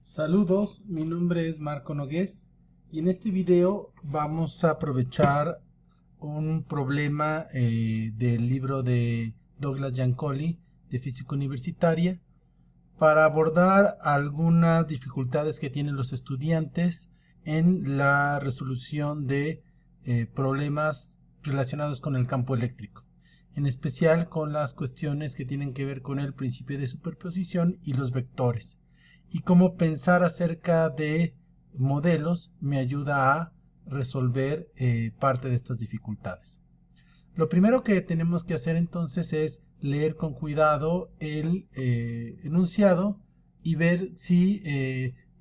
Saludos, mi nombre es Marco Nogués y en este video vamos a aprovechar un problema del libro de Douglas Giancoli de Física Universitaria para abordar algunas dificultades que tienen los estudiantes en la resolución de problemas relacionados con el campo eléctrico, en especial con las cuestiones que tienen que ver con el principio de superposición y los vectores. Y cómo pensar acerca de modelos me ayuda a resolver parte de estas dificultades. Lo primero que tenemos que hacer entonces es leer con cuidado el enunciado y ver si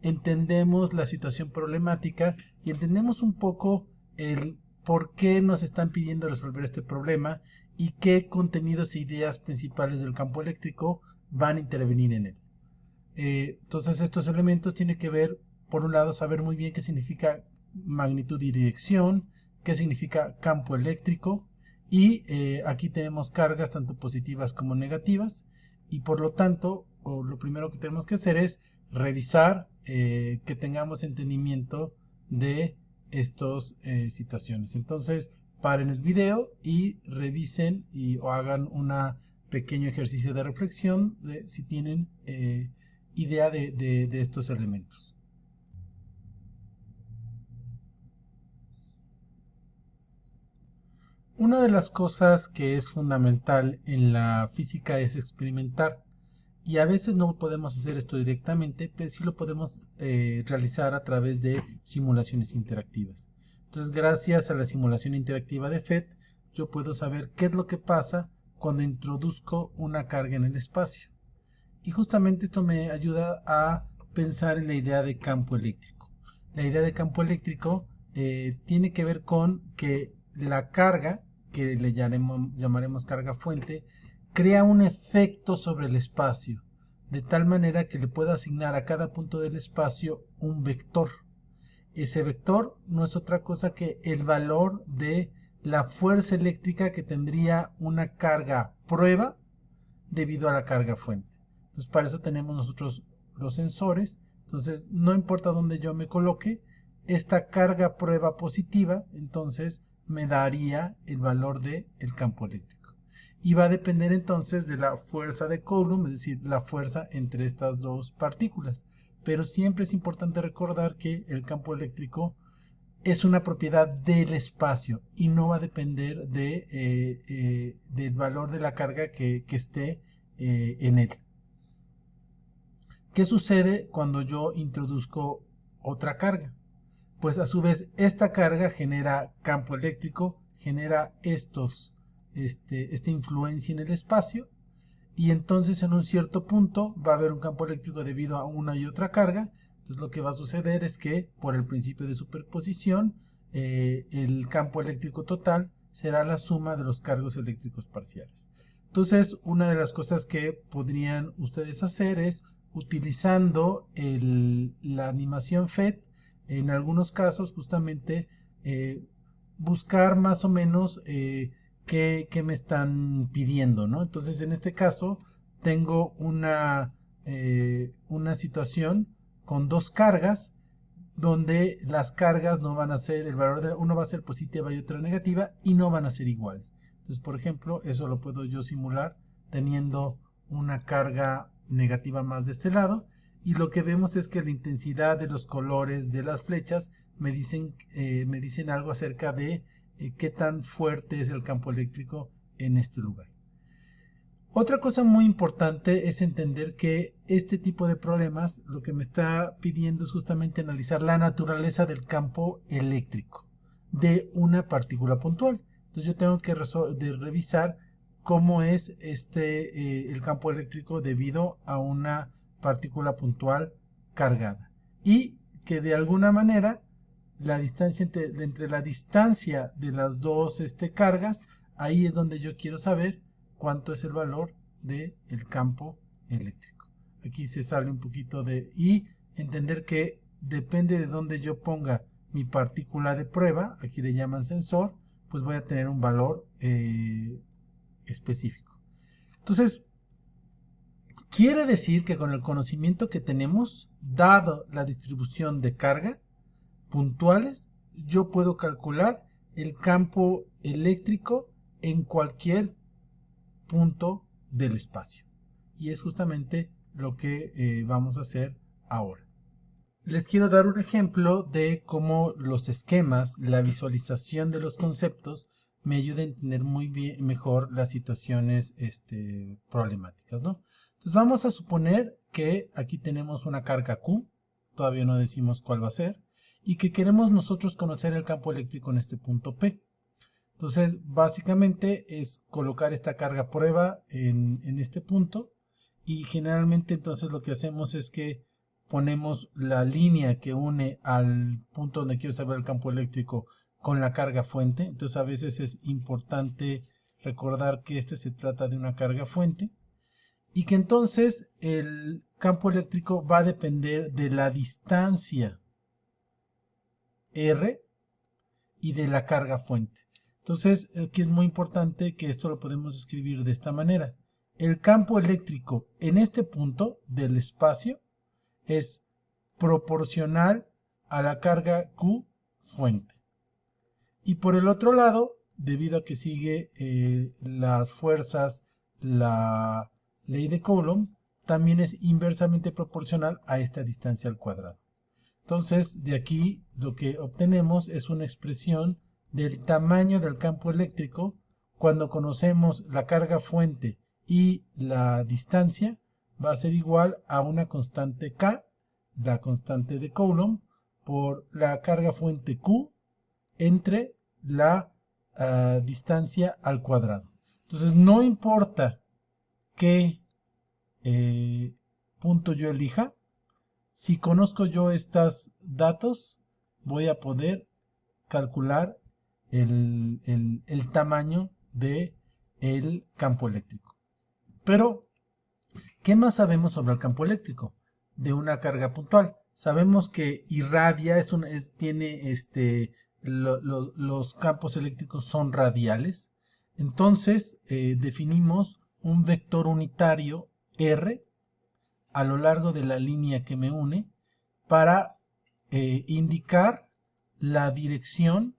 entendemos la situación problemática y entendemos un poco el por qué nos están pidiendo resolver este problema y qué contenidos e ideas principales del campo eléctrico van a intervenir en él. Entonces estos elementos tienen que ver, por un lado, saber muy bien qué significa magnitud y dirección, qué significa campo eléctrico, y aquí tenemos cargas tanto positivas como negativas, y por lo tanto, lo primero que tenemos que hacer es revisar que tengamos entendimiento de estas situaciones. Entonces, paren el video y revisen o hagan un pequeño ejercicio de reflexión de si tienen idea de estos elementos. Una de las cosas que es fundamental en la física es experimentar, y a veces no podemos hacer esto directamente, pero sí lo podemos realizar a través de simulaciones interactivas. Entonces, gracias a la simulación interactiva de FET, yo puedo saber qué es lo que pasa cuando introduzco una carga en el espacio. Y justamente esto me ayuda a pensar en la idea de campo eléctrico. La idea de campo eléctrico tiene que ver con que la carga, que le llamaremos carga fuente, crea un efecto sobre el espacio, de tal manera que le pueda asignar a cada punto del espacio un vector. Ese vector no es otra cosa que el valor de la fuerza eléctrica que tendría una carga prueba debido a la carga fuente. Entonces, para eso tenemos nosotros los sensores. Entonces, no importa dónde yo me coloque, esta carga prueba positiva, entonces me daría el valor del campo eléctrico. Y va a depender entonces de la fuerza de Coulomb, es decir, la fuerza entre estas dos partículas. Pero siempre es importante recordar que el campo eléctrico es una propiedad del espacio y no va a depender del valor de la carga que esté en él. ¿Qué sucede cuando yo introduzco otra carga? Pues a su vez esta carga genera campo eléctrico, genera esta influencia en el espacio, y entonces en un cierto punto va a haber un campo eléctrico debido a una y otra carga. Entonces lo que va a suceder es que por el principio de superposición el campo eléctrico total será la suma de los cargos eléctricos parciales. Entonces una de las cosas que podrían ustedes hacer es, utilizando la animación FET, en algunos casos justamente buscar más o menos qué me están pidiendo, ¿no? Entonces, en este caso, tengo una situación con dos cargas, donde las cargas no van a ser, el valor de uno va a ser positiva y otra negativa, y no van a ser iguales. Entonces, por ejemplo, eso lo puedo yo simular teniendo una carga negativa más de este lado, y lo que vemos es que la intensidad de los colores de las flechas me dicen algo acerca de qué tan fuerte es el campo eléctrico en este lugar. Otra cosa muy importante es entender que este tipo de problemas lo que me está pidiendo es justamente analizar la naturaleza del campo eléctrico de una partícula puntual. Entonces yo tengo que revisar cómo es el campo eléctrico debido a una partícula puntual cargada, y que de alguna manera la distancia entre la distancia de las dos cargas, ahí es donde yo quiero saber cuánto es el valor del campo eléctrico. Aquí se sale un poquito y entender que depende de donde yo ponga mi partícula de prueba, aquí le llaman sensor, pues voy a tener un valor específico. Entonces, Quiere decir que con el conocimiento que tenemos, dado la distribución de carga puntuales, yo puedo calcular el campo eléctrico en cualquier punto del espacio. Y es justamente lo que vamos a hacer ahora. Les quiero dar un ejemplo de cómo los esquemas, la visualización de los conceptos, me ayuda a entender muy bien, mejor las situaciones problemáticas, ¿no? Entonces vamos a suponer que aquí tenemos una carga Q, todavía no decimos cuál va a ser, y que queremos nosotros conocer el campo eléctrico en este punto P. Entonces, básicamente es colocar esta carga prueba en este punto, y generalmente entonces lo que hacemos es que ponemos la línea que une al punto donde quiero saber el campo eléctrico con la carga fuente. Entonces a veces es importante recordar que se trata de una carga fuente y que entonces el campo eléctrico va a depender de la distancia R y de la carga fuente. Entonces, aquí es muy importante que esto lo podemos escribir de esta manera. El campo eléctrico en este punto del espacio es proporcional a la carga Q fuente. Y por el otro lado, debido a que sigue las fuerzas, la ley de Coulomb, también es inversamente proporcional a esta distancia al cuadrado. Entonces, de aquí lo que obtenemos es una expresión del tamaño del campo eléctrico cuando conocemos la carga fuente y la distancia, va a ser igual a una constante K, la constante de Coulomb, por la carga fuente Q entre la distancia al cuadrado. Entonces, no importa qué punto yo elija, si conozco yo estos datos, voy a poder calcular el tamaño del campo eléctrico. Pero, ¿qué más sabemos sobre el campo eléctrico de una carga puntual? Sabemos que irradia, tiene los campos eléctricos son radiales. Entonces, definimos un vector unitario R a lo largo de la línea que me une para indicar la dirección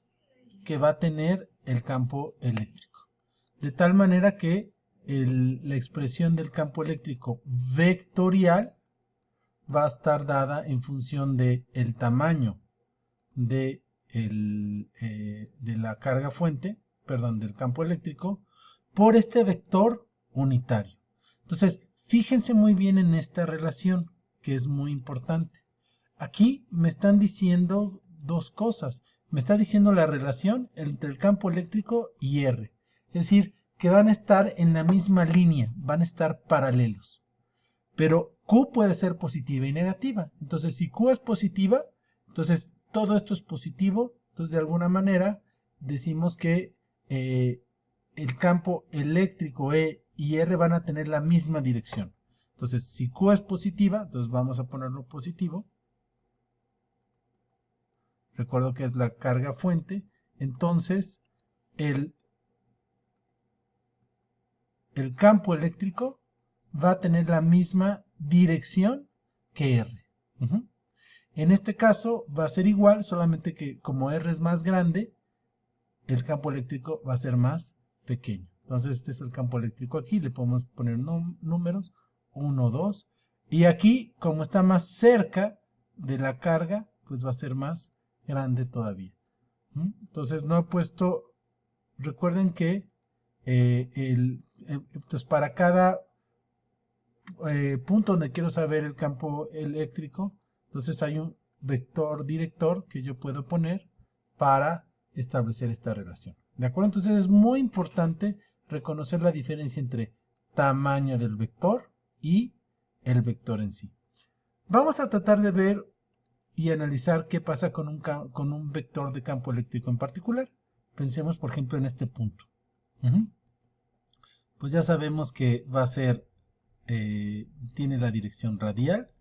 que va a tener el campo eléctrico. De tal manera que la expresión del campo eléctrico vectorial va a estar dada en función de el tamaño de, de la carga fuente, perdón, del campo eléctrico, por este vector unitario. Entonces, fíjense muy bien en esta relación, que es muy importante. Aquí me están diciendo dos cosas. Me está diciendo la relación entre el campo eléctrico y R. Es decir, que van a estar en la misma línea, van a estar paralelos. Pero Q puede ser positiva y negativa. Entonces, si Q es positiva, entonces todo esto es positivo. Entonces, de alguna manera, decimos que el campo eléctrico E y R van a tener la misma dirección. Entonces, si Q es positiva, entonces vamos a ponerlo positivo. Recuerdo que es la carga fuente. Entonces, el campo eléctrico va a tener la misma dirección que R. En este caso va a ser igual, solamente que como R es más grande, el campo eléctrico va a ser más pequeño. Entonces este es el campo eléctrico aquí, le podemos poner números, 1, 2. Y aquí, como está más cerca de la carga, pues va a ser más grande todavía. Entonces no he puesto, recuerden que entonces para cada punto donde quiero saber el campo eléctrico, entonces hay un vector director que yo puedo poner para establecer esta relación. ¿De acuerdo? Entonces es muy importante reconocer la diferencia entre tamaño del vector y el vector en sí. Vamos a tratar de ver y analizar qué pasa con un vector de campo eléctrico en particular. Pensemos, por ejemplo, en este punto. Pues ya sabemos que va a ser tiene la dirección radial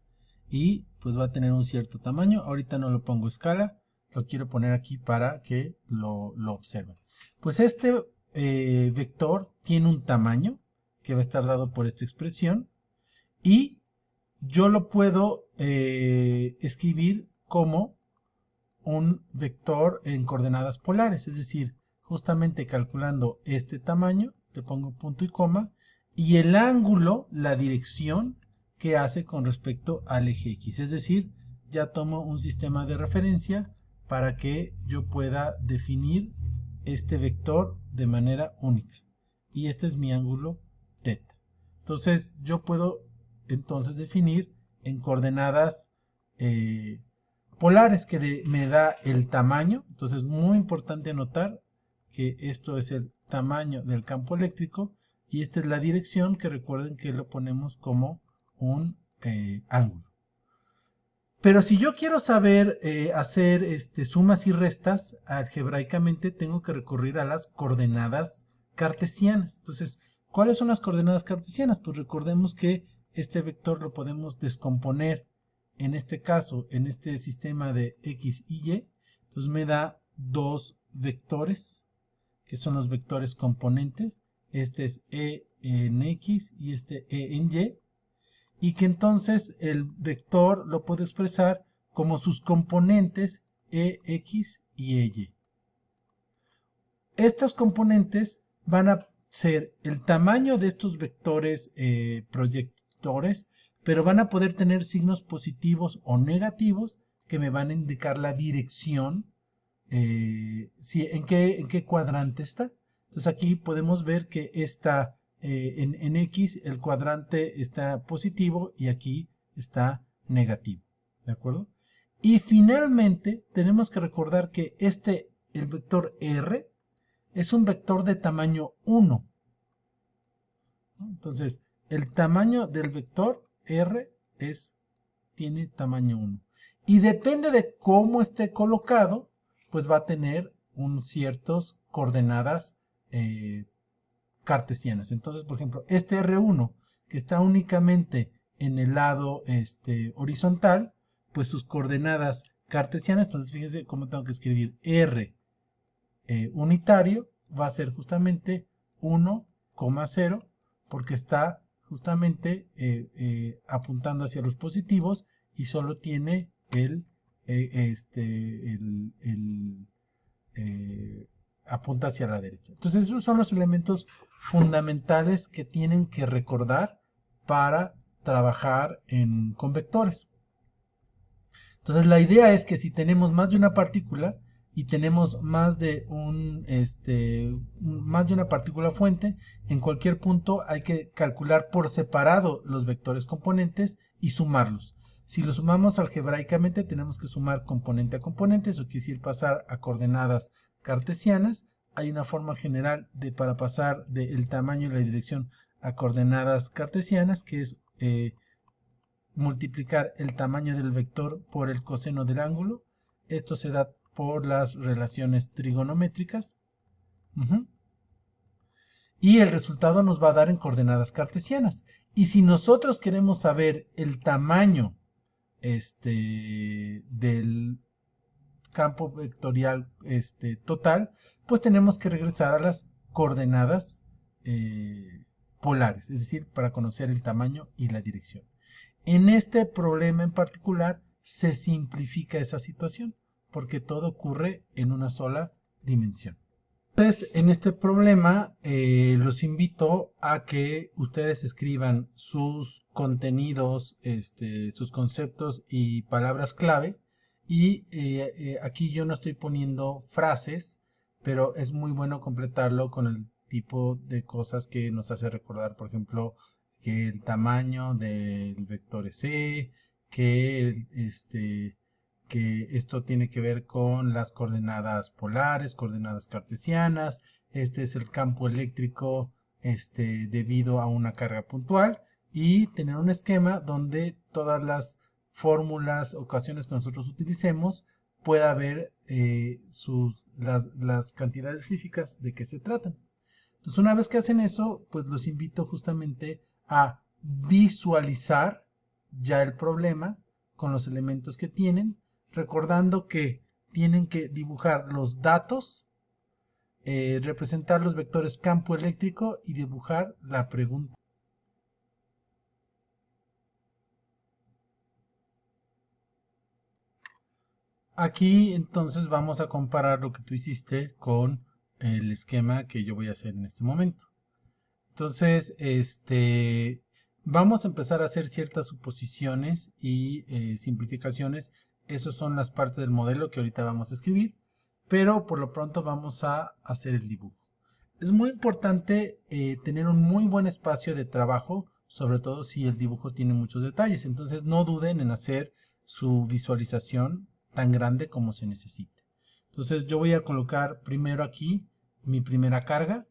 y pues va a tener un cierto tamaño. Ahorita no lo pongo a escala, lo quiero poner aquí para que lo observen. Pues este vector tiene un tamaño que va a estar dado por esta expresión y yo lo puedo escribir como un vector en coordenadas polares, es decir, justamente calculando este tamaño, le pongo punto y coma, y el ángulo, la dirección que hace con respecto al eje X, es decir, ya tomo un sistema de referencia para que yo pueda definir este vector de manera única, y este es mi ángulo θ. Entonces yo puedo entonces definir en coordenadas polares que me da el tamaño. Entonces muy importante anotar que esto es el tamaño del campo eléctrico y esta es la dirección, que recuerden que lo ponemos como un ángulo. Pero si yo quiero saber hacer sumas y restas, algebraicamente tengo que recurrir a las coordenadas cartesianas. Entonces, ¿cuáles son las coordenadas cartesianas? Pues recordemos que este vector lo podemos descomponer, en este caso, en este sistema de X y Y. Entonces me da dos vectores, que son los vectores componentes. Este es E en X y este E en Y. Y que entonces el vector lo puedo expresar como sus componentes EX y EY. Estas componentes van a ser el tamaño de estos vectores proyectores, pero van a poder tener signos positivos o negativos que me van a indicar la dirección, en qué cuadrante está. Entonces aquí podemos ver que está en X el cuadrante está positivo y aquí está negativo. ¿De acuerdo? Y finalmente tenemos que recordar que el vector R, es un vector de tamaño 1. Entonces, el tamaño del vector R tiene tamaño 1. Y depende de cómo esté colocado, pues va a tener ciertas coordenadas cartesianas. Entonces, por ejemplo, este R1, que está únicamente en el lado horizontal, pues sus coordenadas cartesianas, entonces fíjense cómo tengo que escribir R unitario, va a ser justamente 1,0, porque está justamente apuntando hacia los positivos y solo tiene apunta hacia la derecha. Entonces esos son los elementos fundamentales que tienen que recordar para trabajar con vectores. Entonces la idea es que si tenemos más de una partícula y tenemos más de una partícula fuente, en cualquier punto hay que calcular por separado los vectores componentes y sumarlos. Si lo sumamos algebraicamente, tenemos que sumar componente a componente, eso quiere decir pasar a coordenadas cartesianas. Hay una forma general para pasar del tamaño y la dirección a coordenadas cartesianas, que es multiplicar el tamaño del vector por el coseno del ángulo. Esto se da por las relaciones trigonométricas. Y el resultado nos va a dar en coordenadas cartesianas. Y si nosotros queremos saber el tamaño del campo vectorial total, pues tenemos que regresar a las coordenadas polares, es decir, para conocer el tamaño y la dirección. En este problema en particular se simplifica esa situación porque todo ocurre en una sola dimensión. Entonces, en este problema los invito a que ustedes escriban sus contenidos, sus conceptos y palabras clave. Y aquí yo no estoy poniendo frases, pero es muy bueno completarlo con el tipo de cosas que nos hace recordar, por ejemplo, que el tamaño del vector es E, que esto tiene que ver con las coordenadas polares, coordenadas cartesianas. Este es el campo eléctrico debido a una carga puntual, y tener un esquema donde todas las fórmulas, ocasiones que nosotros utilicemos, pueda ver las cantidades físicas de qué se tratan. Entonces, una vez que hacen eso, pues los invito justamente a visualizar ya el problema con los elementos que tienen, recordando que tienen que dibujar los datos, representar los vectores campo eléctrico y dibujar la pregunta. Aquí entonces vamos a comparar lo que tú hiciste con el esquema que yo voy a hacer en este momento. Entonces, vamos a empezar a hacer ciertas suposiciones y simplificaciones. Esas son las partes del modelo que ahorita vamos a escribir, pero por lo pronto vamos a hacer el dibujo. Es muy importante tener un muy buen espacio de trabajo, sobre todo si el dibujo tiene muchos detalles. Entonces, no duden en hacer su visualización tan grande como se necesite. Entonces, yo voy a colocar primero aquí mi primera carga.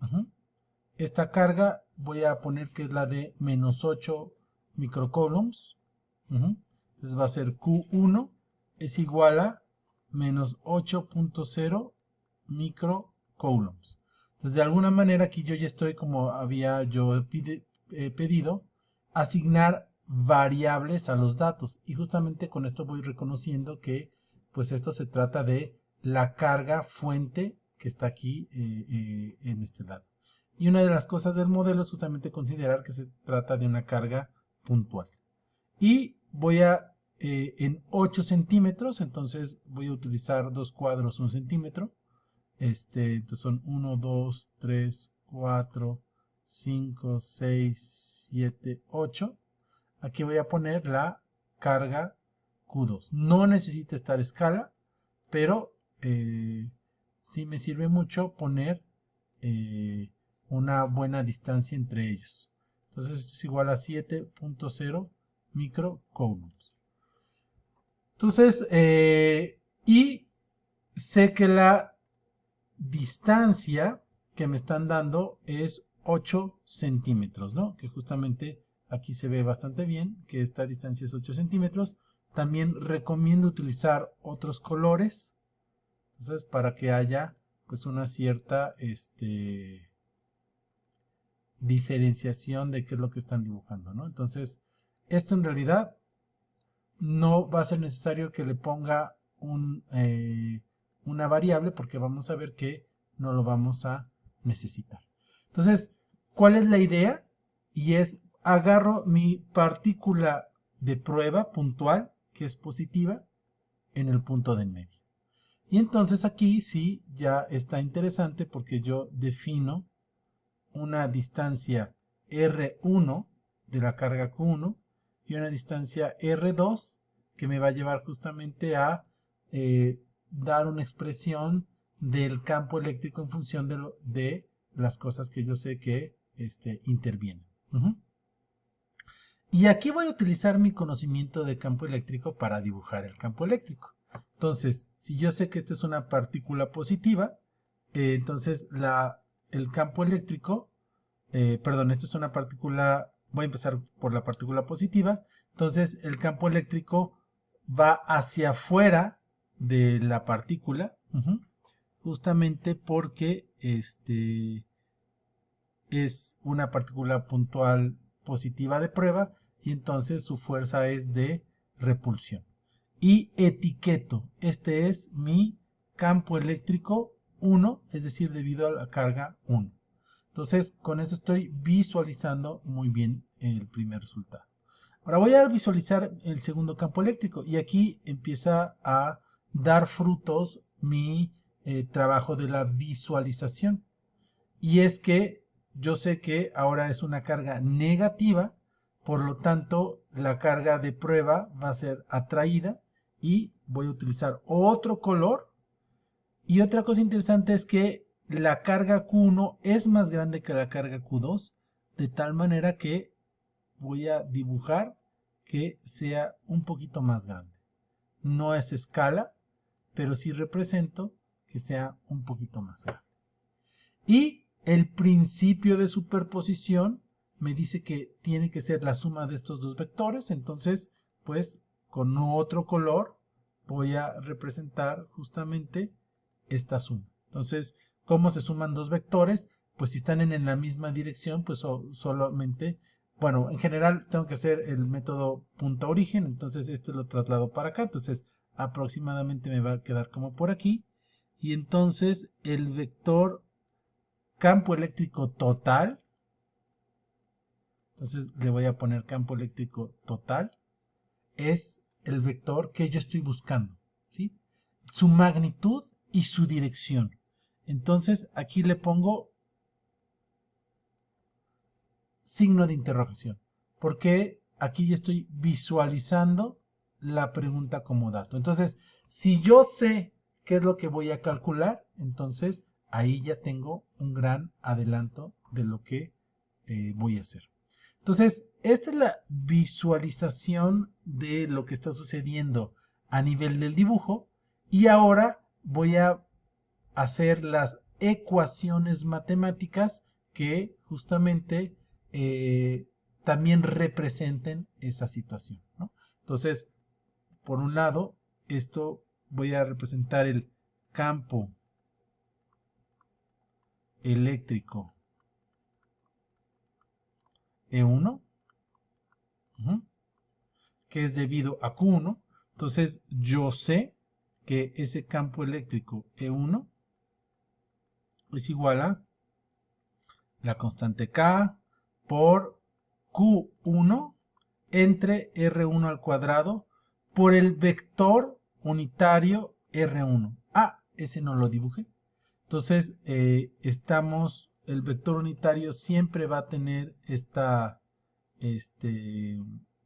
Ujú. Esta carga voy a poner que es la de menos 8 microcoulombs. Entonces va a ser Q1 es igual a menos 8.0 microcoulombs. Entonces de alguna manera aquí yo ya estoy, como había yo pedido, asignar variables a los datos. Y justamente con esto voy reconociendo que pues esto se trata de la carga fuente que está aquí en este lado. Y una de las cosas del modelo es justamente considerar que se trata de una carga puntual. Y voy a, en 8 centímetros, entonces voy a utilizar dos cuadros 1 centímetro. Entonces son 1, 2, 3, 4, 5, 6, 7, 8. Aquí voy a poner la carga Q2. No necesita estar escala, pero sí me sirve mucho poner eh, una buena distancia entre ellos. Entonces esto es igual a 7.0 microcoulombs. Entonces, y sé que la distancia que me están dando es 8 centímetros, ¿no? Que justamente aquí se ve bastante bien que esta distancia es 8 centímetros. También recomiendo utilizar otros colores, entonces para que haya pues una cierta diferenciación de qué es lo que están dibujando, ¿no? Entonces, esto en realidad no va a ser necesario que le ponga una variable porque vamos a ver que no lo vamos a necesitar. Entonces, ¿cuál es la idea? Y es, agarro mi partícula de prueba puntual, que es positiva, en el punto de medio. Y entonces aquí sí ya está interesante porque yo defino una distancia R1 de la carga Q1 y una distancia R2 que me va a llevar justamente a dar una expresión del campo eléctrico en función de las cosas que yo sé que intervienen. Y aquí voy a utilizar mi conocimiento de campo eléctrico para dibujar el campo eléctrico. Entonces, si yo sé que esta es una partícula positiva, entonces el campo eléctrico perdón, esto es una partícula, voy a empezar por la partícula positiva, entonces el campo eléctrico va hacia afuera de la partícula, justamente porque es una partícula puntual positiva de prueba y entonces su fuerza es de repulsión. Y etiqueto, este es mi campo eléctrico 1, es decir, debido a la carga 1. Entonces, con eso estoy visualizando muy bien el primer resultado. Ahora voy a visualizar el segundo campo eléctrico y aquí empieza a dar frutos mi trabajo de la visualización. Y es que yo sé que ahora es una carga negativa, por lo tanto la carga de prueba va a ser atraída y voy a utilizar otro color. Y otra cosa interesante es que la carga Q1 es más grande que la carga Q2, de tal manera que voy a dibujar que sea un poquito más grande. No es escala, pero sí represento que sea un poquito más grande. Y el principio de superposición me dice que tiene que ser la suma de estos dos vectores, entonces pues con otro color voy a representar justamente esta suma. Entonces, ¿cómo se suman dos vectores? Pues si están en la misma dirección, pues solamente, bueno, en general tengo que hacer el método punta origen, entonces este lo traslado para acá, entonces aproximadamente me va a quedar como por aquí, y entonces el vector campo eléctrico total, entonces le voy a poner campo eléctrico total, es el vector que yo estoy buscando, ¿sí? Su magnitud y su dirección. Entonces aquí le pongo signo de interrogación, porque aquí ya estoy visualizando la pregunta como dato. Entonces, si yo sé qué es lo que voy a calcular, entonces ahí ya tengo un gran adelanto de lo que voy a hacer. Entonces, esta es la visualización de lo que está sucediendo a nivel del dibujo y ahora voy a hacer las ecuaciones matemáticas que justamente también representen esa situación, ¿no? Entonces, por un lado, esto voy a representar el campo eléctrico E1, que es debido a Q1. Entonces, yo sé que ese campo eléctrico E1 es igual a la constante K por Q1 entre R1 al cuadrado por el vector unitario R1. Ah, ese no lo dibujé. Entonces, el vector unitario siempre va a tener esta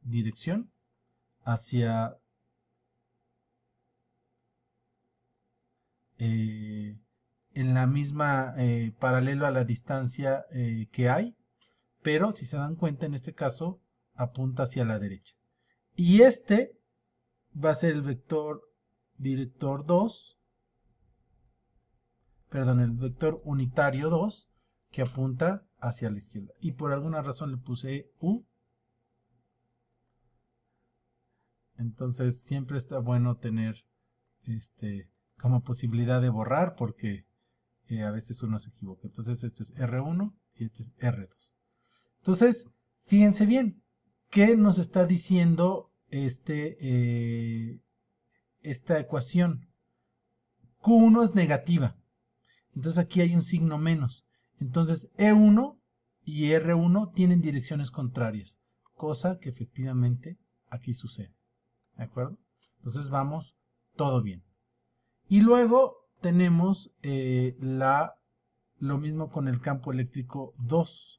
dirección hacia en la misma paralelo a la distancia que hay, pero si se dan cuenta en este caso apunta hacia la derecha. Y este va a ser el vector director 2, perdón, el vector unitario 2 que apunta hacia la izquierda. Y por alguna razón le puse U. Entonces siempre está bueno tener como posibilidad de borrar porque a veces uno se equivoca. Entonces este es R1 y este es R2. Entonces, fíjense bien, ¿qué nos está diciendo esta ecuación? Q1 es negativa. Entonces aquí hay un signo menos. Entonces E1 y R1 tienen direcciones contrarias, cosa que efectivamente aquí sucede. ¿De acuerdo? Entonces vamos todo bien. Y luego tenemos lo mismo con el campo eléctrico 2.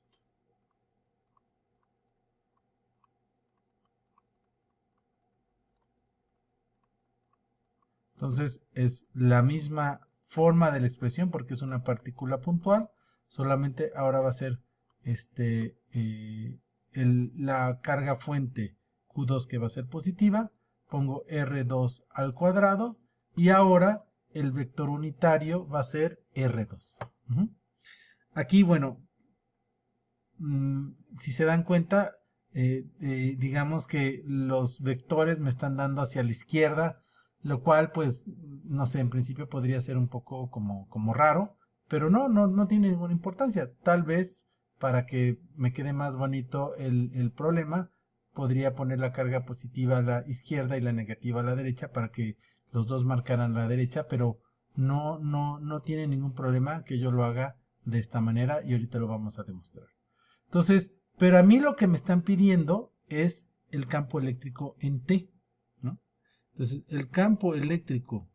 Entonces es la misma forma de la expresión porque es una partícula puntual, solamente ahora va a ser la carga fuente Q2 que va a ser positiva, pongo R2 al cuadrado y ahora el vector unitario va a ser R2. Aquí, bueno, si se dan cuenta, digamos que los vectores me están dando hacia la izquierda, lo cual pues no sé, en principio podría ser un poco como raro, pero no tiene ninguna importancia. Tal vez para que me quede más bonito el problema, podría poner la carga positiva a la izquierda y la negativa a la derecha para que los dos marcaran la derecha, pero no tiene ningún problema que yo lo haga de esta manera y ahorita lo vamos a demostrar. Entonces, pero a mí lo que me están pidiendo es el campo eléctrico en T, ¿no? Entonces, el campo eléctrico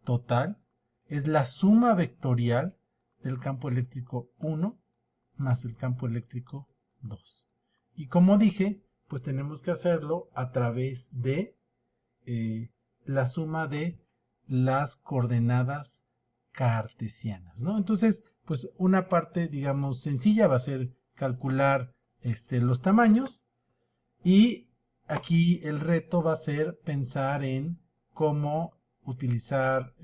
total es la suma vectorial del campo eléctrico 1 más el campo eléctrico 2. Y como dije, pues tenemos que hacerlo a través de la suma de las coordenadas cartesianas, ¿no? Entonces, pues una parte, digamos, sencilla va a ser calcular los tamaños y aquí el reto va a ser pensar en cómo utilizar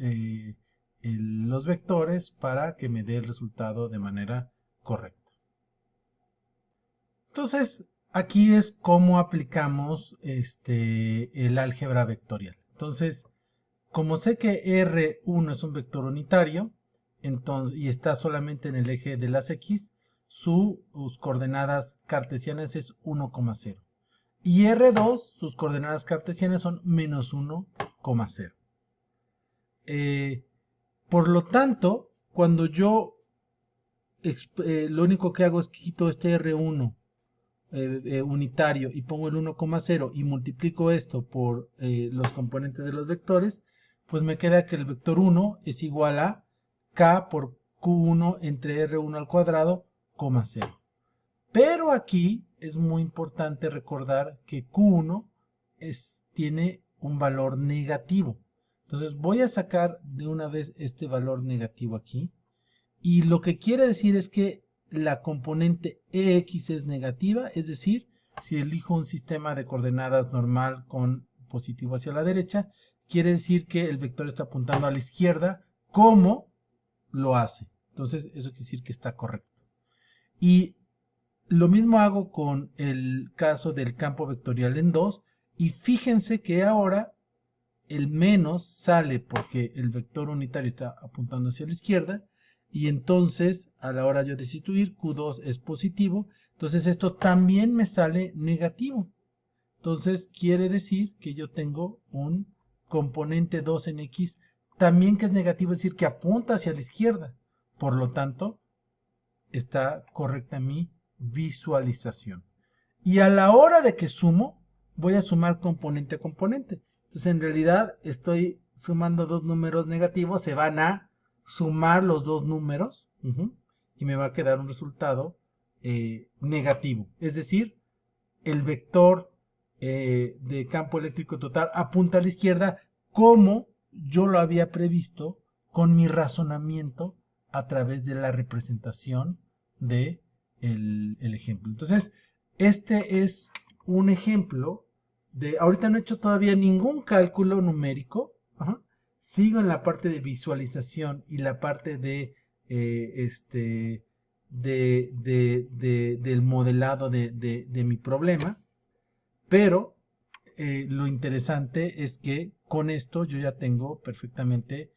los vectores para que me dé el resultado de manera correcta. Entonces, aquí es cómo aplicamos el álgebra vectorial. Entonces, como sé que R1 es un vector unitario entonces, y está solamente en el eje de las X, sus coordenadas cartesianas es 1,0. Y R2, sus coordenadas cartesianas son menos 1,0. Por lo tanto, cuando yo lo único que hago es quito este R1 unitario y pongo el 1,0 y multiplico esto por los componentes de los vectores, pues me queda que el vector 1 es igual a k por q1 entre r1 al cuadrado, 0. Pero aquí es muy importante recordar que Q1 tiene un valor negativo. Entonces voy a sacar de una vez este valor negativo aquí. Y lo que quiere decir es que la componente EX es negativa, es decir, si elijo un sistema de coordenadas normal con positivo hacia la derecha, quiere decir que el vector está apuntando a la izquierda, como lo hace. Entonces eso quiere decir que está correcto. Y lo mismo hago con el caso del campo vectorial en 2 y fíjense que ahora el menos sale porque el vector unitario está apuntando hacia la izquierda y entonces a la hora yo de sustituir Q2 es positivo, entonces esto también me sale negativo. Entonces quiere decir que yo tengo un componente 2 en X también que es negativo, es decir, que apunta hacia la izquierda. Por lo tanto, está correcta mi visualización. Y a la hora de que sumo, voy a sumar componente a componente. Entonces, en realidad, estoy sumando dos números negativos, se van a sumar los dos números y me va a quedar un resultado negativo. Es decir, el vector de campo eléctrico total apunta a la izquierda como yo lo había previsto con mi razonamiento a través de la representación de el ejemplo. Entonces, este es un ejemplo de, ahorita no he hecho todavía ningún cálculo numérico, sigo en la parte de visualización y la parte de del modelado de mi problema, pero lo interesante es que con esto yo ya tengo perfectamente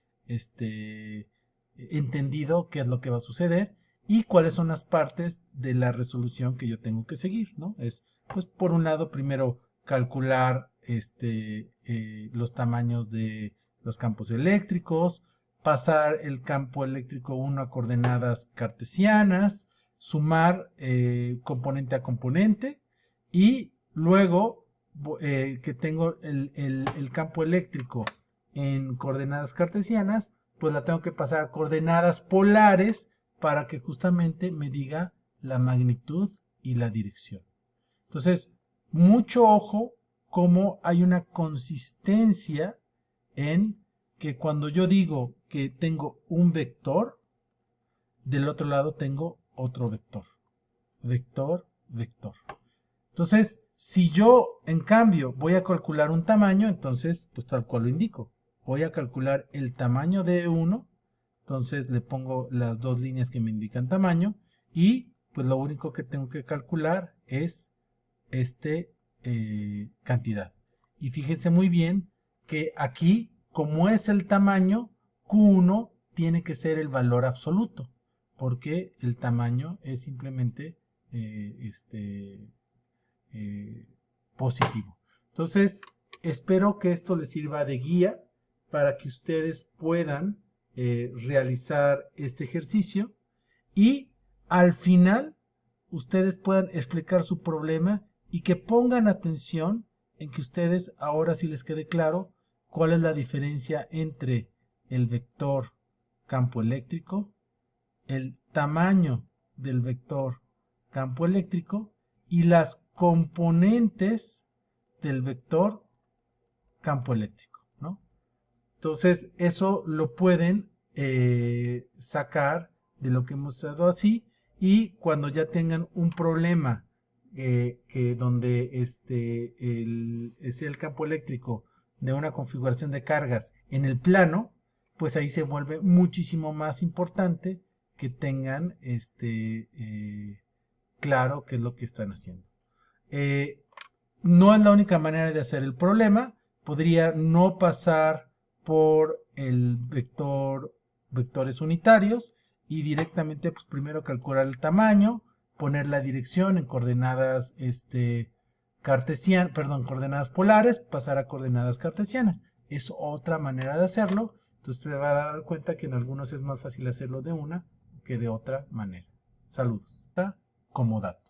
entendido qué es lo que va a suceder y cuáles son las partes de la resolución que yo tengo que seguir, ¿no? Es, pues, por un lado, primero calcular los tamaños de los campos eléctricos, pasar el campo eléctrico 1 a coordenadas cartesianas, sumar componente a componente y luego que tengo el campo eléctrico en coordenadas cartesianas, pues la tengo que pasar a coordenadas polares para que justamente me diga la magnitud y la dirección. Entonces, mucho ojo cómo hay una consistencia en que cuando yo digo que tengo un vector, del otro lado tengo otro vector. Vector, vector. Entonces, si yo, en cambio, voy a calcular un tamaño, entonces, pues tal cual lo indico. Voy a calcular el tamaño de 1, entonces le pongo las dos líneas que me indican tamaño, y pues lo único que tengo que calcular es cantidad. Y fíjense muy bien que aquí, como es el tamaño, Q1 tiene que ser el valor absoluto, porque el tamaño es simplemente positivo. Entonces, espero que esto les sirva de guía para que ustedes puedan realizar este ejercicio y al final ustedes puedan explicar su problema y que pongan atención en que ustedes ahora sí les quede claro cuál es la diferencia entre el vector campo eléctrico, el tamaño del vector campo eléctrico y las componentes del vector campo eléctrico, ¿no? Entonces, eso lo pueden sacar de lo que hemos dado así y cuando ya tengan un problema que donde es el campo eléctrico de una configuración de cargas en el plano, pues ahí se vuelve muchísimo más importante que tengan claro qué es lo que están haciendo. No es la única manera de hacer el problema. Podría no pasar por el vectores unitarios y directamente pues primero calcular el tamaño, poner la dirección en coordenadas coordenadas polares, pasar a coordenadas cartesianas. Es otra manera de hacerlo. Entonces te va a dar cuenta que en algunos es más fácil hacerlo de una que de otra manera. Saludos. Está como dato.